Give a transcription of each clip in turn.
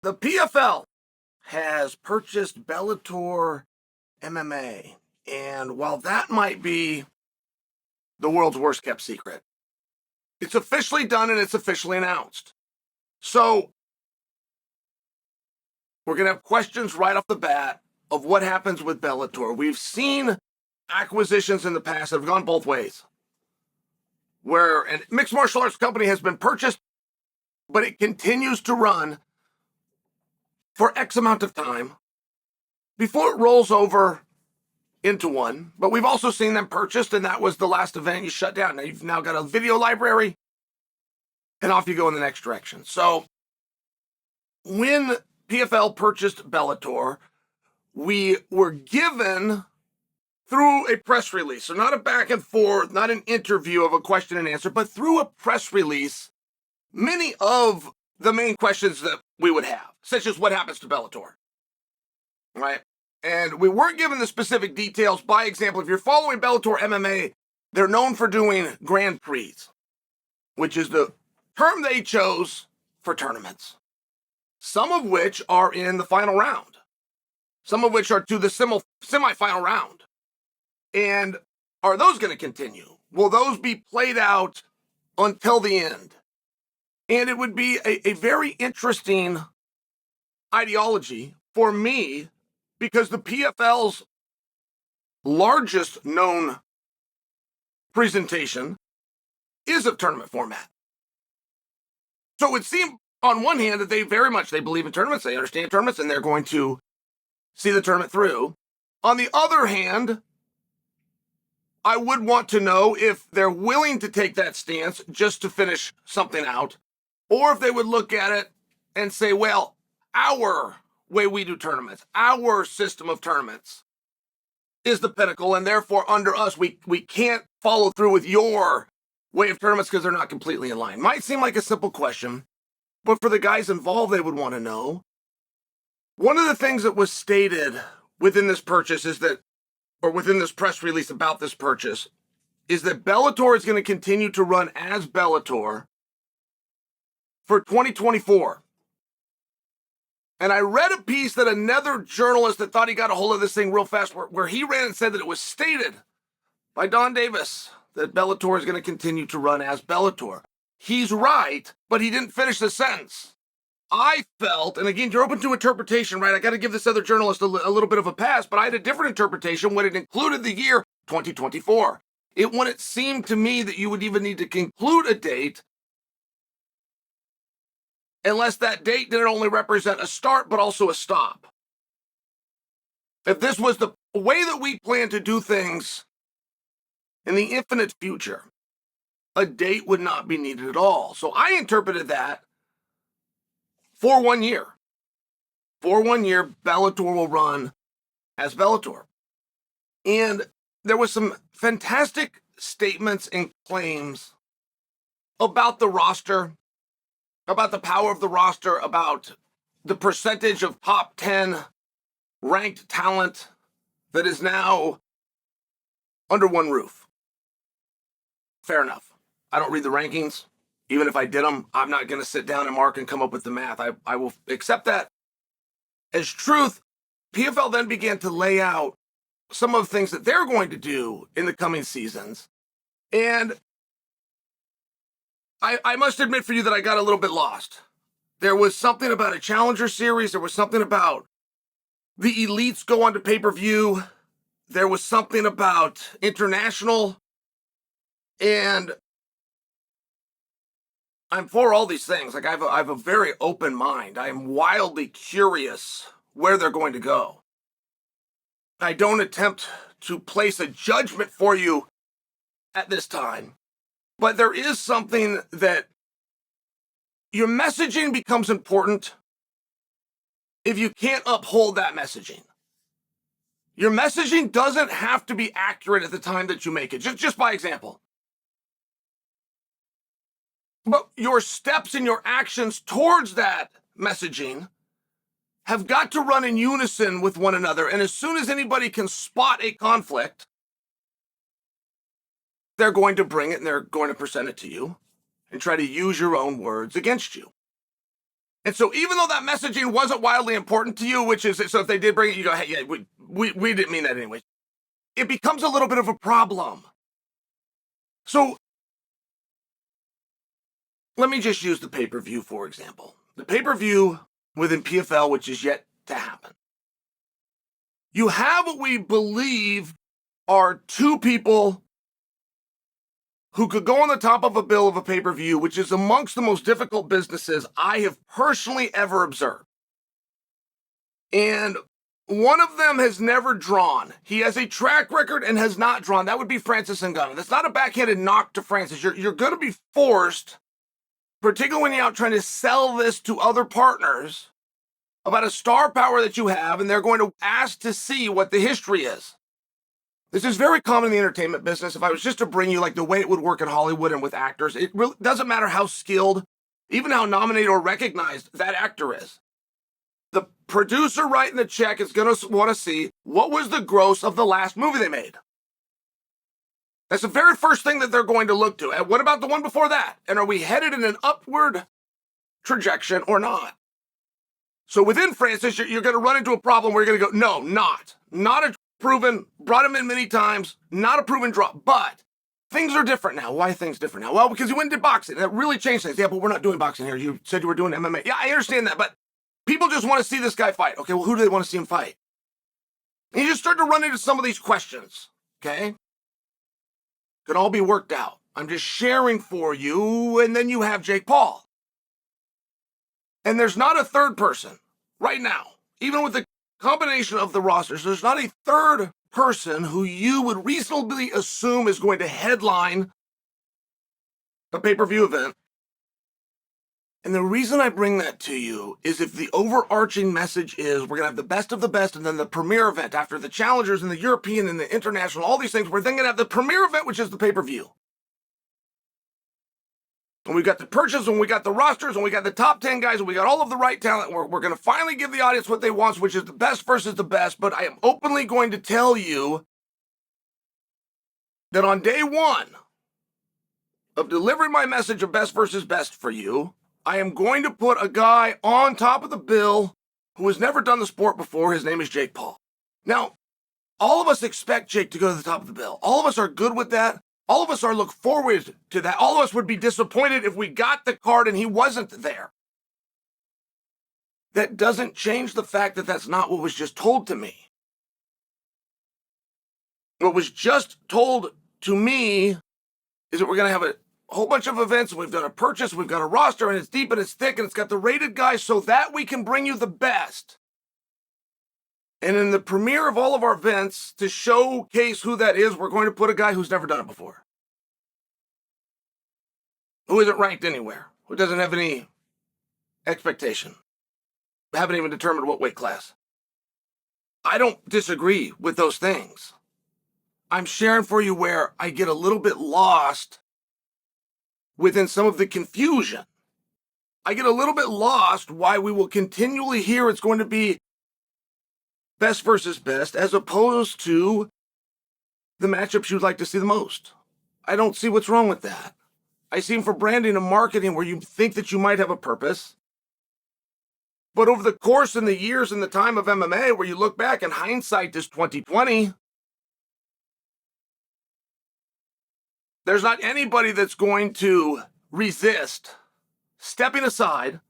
The PFL has purchased Bellator MMA. And while that might be the world's worst kept secret, it's officially done and it's officially announced. So we're going to have questions right off the bat of what happens with Bellator. We've seen acquisitions in the past that have gone both ways, where a mixed martial arts company has been purchased, but it continues to run for X amount of time before it rolls over into one. But we've also seen them purchased, and that was the last event you shut down. Now you've now got a video library, and off you go in the next direction. So when PFL purchased Bellator, we were given through a press release, so not a back and forth, not an interview of a question and answer, but through a press release, many of the main questions that we would have, such as what happens to Bellator, right? And we weren't given the specific details. By example, if you're following Bellator MMA, they're known for doing Grand Prix, which is the term they chose for tournaments, some of which are in the final round, some of which are to the semifinal round. And are those going to continue? Will those be played out until the end? And it would be a very interesting ideology for me, because the PFL's largest known presentation is of tournament format. So it would seem on one hand that they believe in tournaments, they understand tournaments, and they're going to see the tournament through. On the other hand, I would want to know if they're willing to take that stance just to finish something out, or if they would look at it and say, well, our way we do tournaments, our system of tournaments is the pinnacle, and therefore under us, we can't follow through with your way of tournaments because they're not completely in line. Might seem like a simple question, but for the guys involved, they would want to know. One of the things that was stated within this purchase is that, or within this press release about this purchase, is that Bellator is going to continue to run as Bellator for 2024. And I read a piece that another journalist that thought he got a hold of this thing real fast, where he ran and said that it was stated by Don Davis that Bellator is going to continue to run as Bellator. He's right, but he didn't finish the sentence. I felt, and again, you're open to interpretation, right? I got to give this other journalist a little bit of a pass, but I had a different interpretation when it included the year 2024. It wouldn't seem to me that you would even need to conclude a date unless that date didn't only represent a start, but also a stop. If this was the way that we plan to do things in the infinite future, a date would not be needed at all. So I interpreted that for 1 year. For 1 year, Bellator will run as Bellator. And there was some fantastic statements and claims about the roster, about the power of the roster, about the percentage of top 10 ranked talent that is now under one roof. Fair enough. I don't read the rankings. Even if I did them, I'm not going to sit down and mark and come up with the math. I will accept that as truth. PFL then began to lay out some of the things that they're going to do in the coming seasons. And I must admit for you that I got a little bit lost. There was something about a Challenger series. There was something about the elites go on to pay-per-view. There was something about international. And I'm for all these things. Like I have a very open mind. I am wildly curious where they're going to go. I don't attempt to place a judgment for you at this time, but there is something that your messaging becomes important if you can't uphold that messaging. Your messaging doesn't have to be accurate at the time that you make it, just by example. But your steps and your actions towards that messaging have got to run in unison with one another. And as soon as anybody can spot a conflict, they're going to bring it and they're going to present it to you and try to use your own words against you. And so even though that messaging wasn't wildly important to you, which is, so if they did bring it, you go, hey, yeah, we didn't mean that anyway. It becomes a little bit of a problem. So let me just use the pay-per-view, for example. The pay-per-view within PFL, which is yet to happen. You have what we believe are two people who could go on the top of a bill of a pay-per-view, which is amongst the most difficult businesses I have personally ever observed. And one of them has never drawn. He has a track record and has not drawn. That would be Francis Ngannou. That's not a backhanded knock to Francis. You're going to be forced, particularly when you're out trying to sell this to other partners, about a star power that you have, and they're going to ask to see what the history is. This is very common in the entertainment business. If I was just to bring you like the way it would work in Hollywood and with actors, it really doesn't matter how skilled, even how nominated or recognized that actor is. The producer writing the check is going to want to see what was the gross of the last movie they made. That's the very first thing that they're going to look to. And what about the one before that? And are we headed in an upward trajectory or not? So within Francis, you're going to run into a problem where you're going to go, no, not a proven, brought him in many times, not a proven draw, but things are different now. Why are things different now? Well, because you went into boxing. That really changed things. Yeah, but we're not doing boxing here. You said you were doing MMA. Yeah, I understand that, but people just want to see this guy fight. Okay, well, who do they want to see him fight? And you just start to run into some of these questions, okay? Could all be worked out. I'm just sharing for you, and then you have Jake Paul. And there's not a third person right now, even with the combination of the rosters, there's not a third person who you would reasonably assume is going to headline a pay-per-view event. And the reason I bring that to you is if the overarching message is we're going to have the best of the best, and then the premier event after the challengers and the European and the international, all these things, we're then going to have the premier event, which is the pay-per-view. And we got the purchase, and we got the rosters, and we got the top 10 guys, and we got all of the right talent. We're going to finally give the audience what they want, which is the best versus the best. But I am openly going to tell you that on day one of delivering my message of best versus best for you, I am going to put a guy on top of the bill who has never done the sport before. His name is Jake Paul. Now, all of us expect Jake to go to the top of the bill. All of us are good with that. All of us are look forward to that. All of us would be disappointed if we got the card and he wasn't there. That doesn't change the fact that that's not what was just told to me. What was just told to me is that we're going to have a whole bunch of events. We've done a purchase, we've got a roster, and it's deep and it's thick, and it's got the rated guys so that we can bring you the best. And in the premiere of all of our events, to showcase who that is, we're going to put a guy who's never done it before. Who isn't ranked anywhere. Who doesn't have any expectation. Haven't even determined what weight class. I don't disagree with those things. I'm sharing for you where I get a little bit lost within some of the confusion. I get a little bit lost why we will continually hear it's going to be best versus best, as opposed to the matchups you'd like to see the most. I don't see what's wrong with that. I see them for branding and marketing where you think that you might have a purpose. But over the course and the years and the time of MMA, where you look back and hindsight is 2020, there's not anybody that's going to resist stepping aside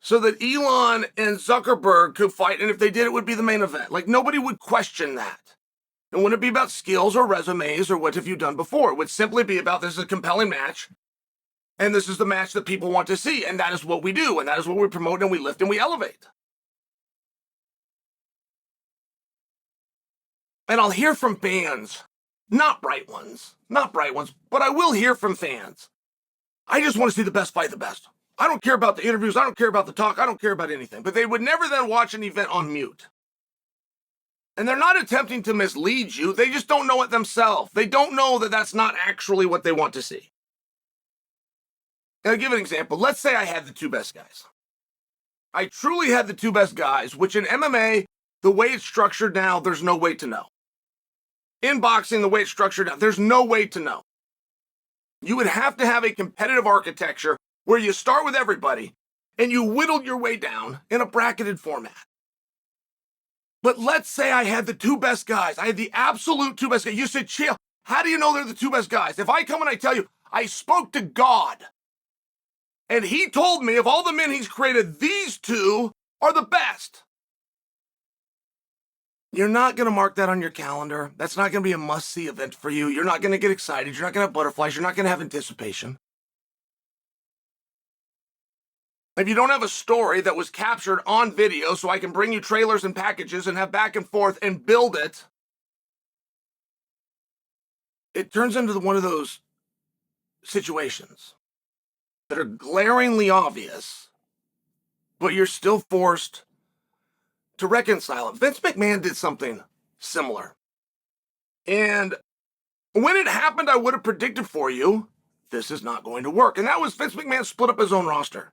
so that Elon and Zuckerberg could fight, and if they did, it would be the main event. Like, nobody would question that. It wouldn't be about skills or resumes or what have you done before. It would simply be about this is a compelling match, and this is the match that people want to see, and that is what we do, and that is what we promote, and we lift, and we elevate. And I'll hear from fans, not bright ones, but I will hear from fans. I just want to see the best fight the best. I don't care about the interviews. I don't care about the talk. I don't care about anything. But they would never then watch an event on mute. And they're not attempting to mislead you. They just don't know it themselves. They don't know that that's not actually what they want to see. And I'll give an example. Let's say I had the two best guys. I truly had the two best guys, which in MMA, the way it's structured now, there's no way to know. In boxing, the way it's structured now, there's no way to know. You would have to have a competitive architecture where you start with everybody and you whittle your way down in a bracketed format. But let's say I had the two best guys. I had the absolute two best guys. You said, Chael, how do you know they're the two best guys? If I come and I tell you, I spoke to God, and he told me of all the men he's created, these two are the best. You're not going to mark that on your calendar. That's not going to be a must-see event for you. You're not going to get excited. You're not going to have butterflies. You're not going to have anticipation. If you don't have a story that was captured on video so I can bring you trailers and packages and have back and forth and build it, it turns into one of those situations that are glaringly obvious, but you're still forced to reconcile it. Vince McMahon did something similar. And when it happened, I would have predicted for you, this is not going to work. And that was Vince McMahon split up his own roster.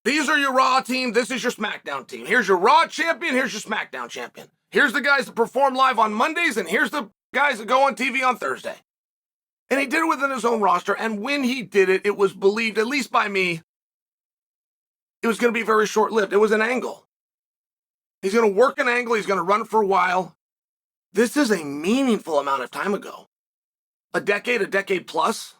These are your Raw team. This is your SmackDown team. Here's your Raw champion. Here's your SmackDown champion. Here's the guys that perform live on Mondays, and here's the guys that go on TV on Thursday. And he did it within his own roster. And when he did it, it was believed, at least by me, it was going to be very short-lived. It was an angle. He's going to work an angle. He's going to run for a while. This is a meaningful amount of time ago. A decade plus.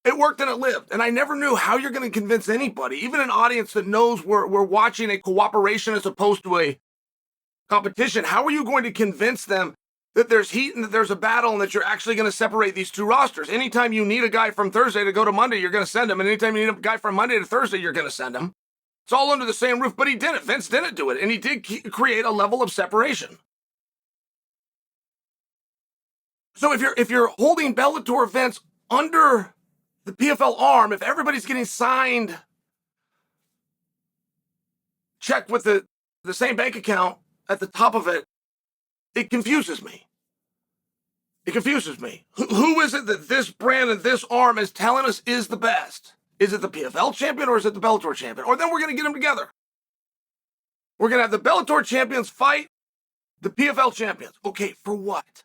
It worked and it lived. And I never knew how you're going to convince anybody, even an audience that knows we're watching a cooperation as opposed to a competition. How are you going to convince them that there's heat and that there's a battle and that you're actually going to separate these two rosters? Anytime you need a guy from Thursday to go to Monday, you're going to send him. And anytime you need a guy from Monday to Thursday, you're going to send him. It's all under the same roof, but he did it. Vince didn't do it. And he did create a level of separation. So if you're holding Bellator events under the PFL arm, if everybody's getting signed, checked with the same bank account at the top of it, it confuses me. It confuses me. Who is it that this brand and this arm is telling us is the best? Is it the PFL champion or is it the Bellator champion? Or then we're going to get them together. We're going to have the Bellator champions fight the PFL champions. Okay, for what?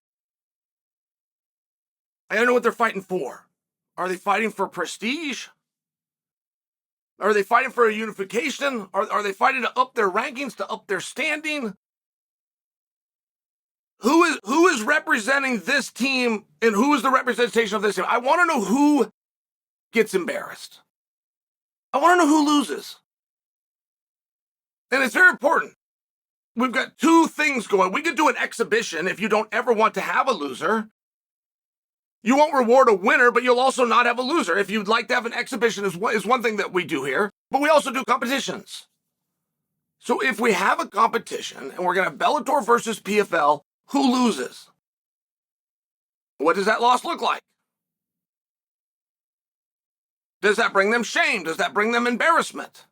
I don't know what they're fighting for. Are they fighting for prestige? Are they fighting for a unification? Are they fighting to up their rankings, to up their standing? Who is representing this team and who is the representation of this team? I want to know who gets embarrassed. I want to know who loses. And it's very important. We've got two things going. We could do an exhibition if you don't ever want to have a loser. You won't reward a winner, but you'll also not have a loser. If you'd like to have an exhibition is one thing that we do here, but we also do competitions. So if we have a competition and we're going to have Bellator versus PFL, who loses? What does that loss look like? Does that bring them shame? Does that bring them embarrassment?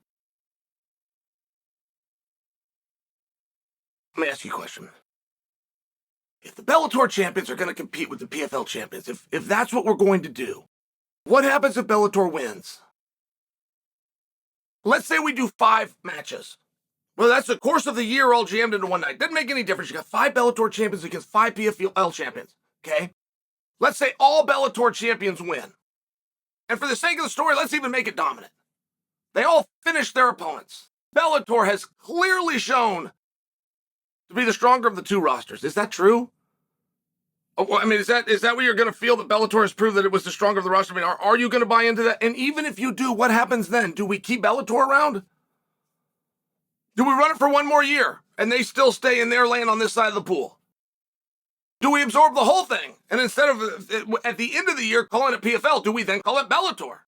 Let me ask you a question. If the Bellator champions are going to compete with the PFL champions, if that's what we're going to do, what happens if Bellator wins? Let's say we do 5 matches. Well, that's the course of the year all jammed into one night. Doesn't make any difference. You got 5 Bellator champions against 5 PFL champions, okay? Let's say all Bellator champions win. And for the sake of the story, let's even make it dominant. They all finish their opponents. Bellator has clearly shown to be the stronger of the two rosters. Is that true? I mean, is that what you're going to feel, that Bellator has proved that it was the stronger of the roster? I mean, are you going to buy into that? And even if you do, what happens then? Do we keep Bellator around? Do we run it for one more year and they still stay in their lane on this side of the pool? Do we absorb the whole thing? And instead of, at the end of the year, calling it PFL, do we then call it Bellator?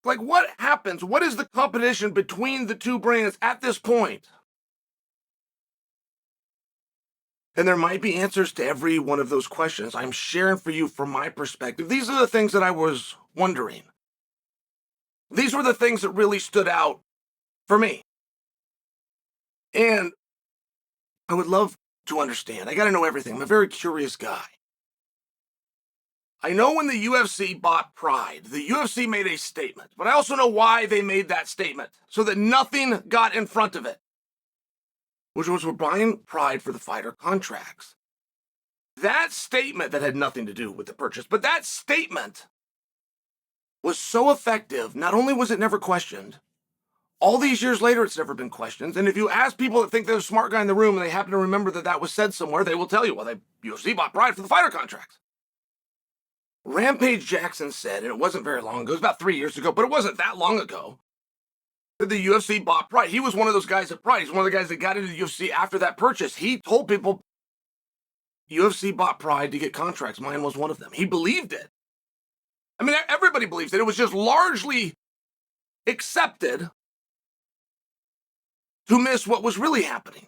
Like, what happens? What is the competition between the two brands at this point? And there might be answers to every one of those questions. I'm sharing for you from my perspective. These are the things that I was wondering. These were the things that really stood out for me. And I would love to understand. I got to know everything. I'm a very curious guy. I know when the UFC bought Pride, the UFC made a statement, but I also know why they made that statement, so that nothing got in front of it, which was we're buying Pride for the fighter contracts. That statement, that had nothing to do with the purchase, but that statement was so effective. Not only was it never questioned, all these years later, it's never been questioned. And if you ask people that think there's a smart guy in the room and they happen to remember that that was said somewhere, they will tell you, well, UFC bought pride for the fighter contracts. Rampage Jackson said, and it wasn't very long ago, it was about 3 years ago, but it wasn't that long ago, that the UFC bought pride. He was one of those guys at Pride. He's one of the guys that got into the UFC after that purchase. He told people UFC bought pride to get contracts. Mine was one of them. He believed it. I mean, everybody believes it. It was just largely accepted to miss what was really happening.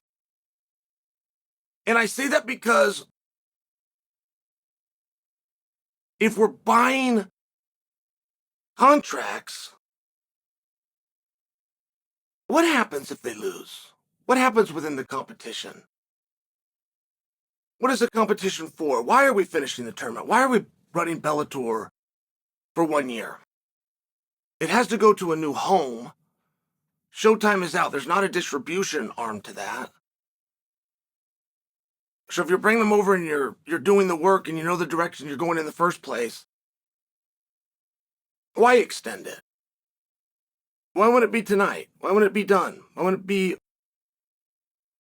And I say that because if we're buying contracts, what happens if they lose? What happens within the competition? What is the competition for? Why are we finishing the tournament? Why are we running Bellator for 1 year? It has to go to a new home. Showtime is out. There's not a distribution arm to that. So if you're bringing them over and you're doing the work and you know the direction you're going in the first place, why extend it? Why wouldn't it be tonight? Why wouldn't it be done? Why wouldn't it be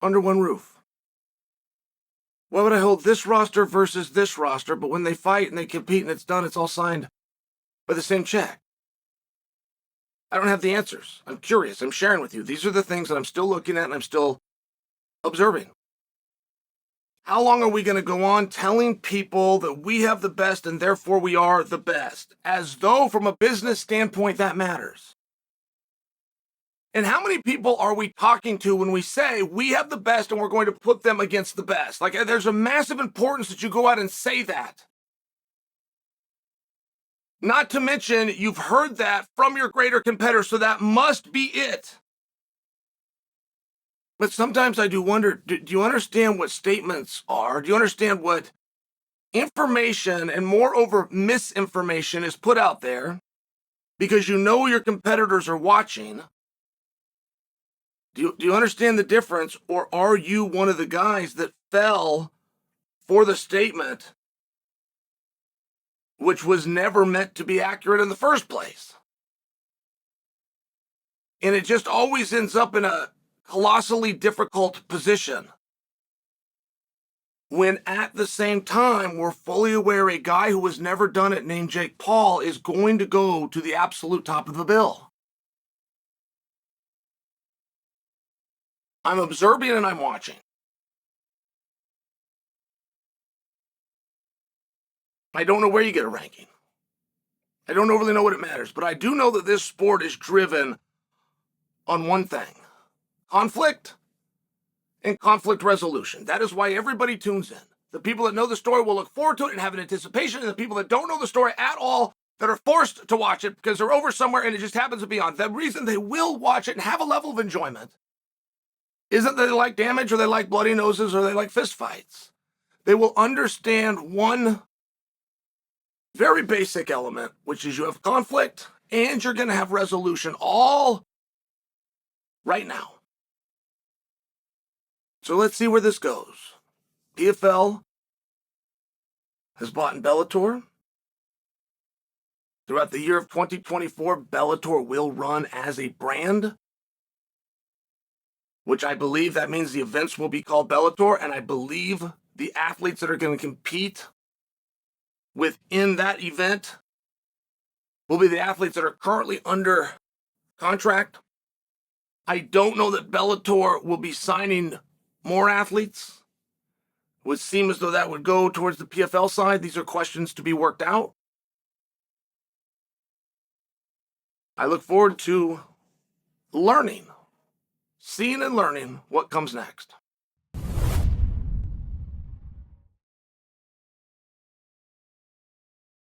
under one roof? Why would I hold this roster versus this roster, but when they fight and they compete and it's done, it's all signed by the same check? I don't have the answers. I'm curious. I'm sharing with you. These are the things that I'm still looking at and I'm still observing. How long are we going to go on telling people that we have the best and therefore we are the best, as though from a business standpoint that matters? And how many people are we talking to when we say we have the best and we're going to put them against the best? Like, there's a massive importance that you go out and say that. Not to mention, you've heard that from your greater competitor, so that must be it. But sometimes I do wonder, do you understand what statements are? Do you understand what information and moreover misinformation is put out there because you know your competitors are watching? Do you understand the difference, or are you one of the guys that fell for the statement which was never meant to be accurate in the first place? And it just always ends up in a colossally difficult position when at the same time we're fully aware a guy who has never done it named Jake Paul is going to go to the absolute top of the bill. I'm observing and I'm watching. I don't know where you get a ranking. I don't really know what it matters, but I do know that this sport is driven on one thing: conflict and conflict resolution. That is why everybody tunes in. The people that know the story will look forward to it and have an anticipation, and the people that don't know the story at all, that are forced to watch it because they're over somewhere and it just happens to be on, the reason they will watch it and have a level of enjoyment isn't that they like damage or they like bloody noses or they like fist fights. They will understand one very basic element, which is you have conflict and you're going to have resolution all right now. So let's see where this goes. PFL has bought in Bellator. Throughout the year of 2024, Bellator will run as a brand, which I believe that means the events will be called Bellator, and I believe the athletes that are going to compete within that event will be the athletes that are currently under contract. I don't know that Bellator will be signing more athletes. It would seem as though that would go towards the PFL side. These are questions to be worked out. I look forward to learning, seeing and learning what comes next.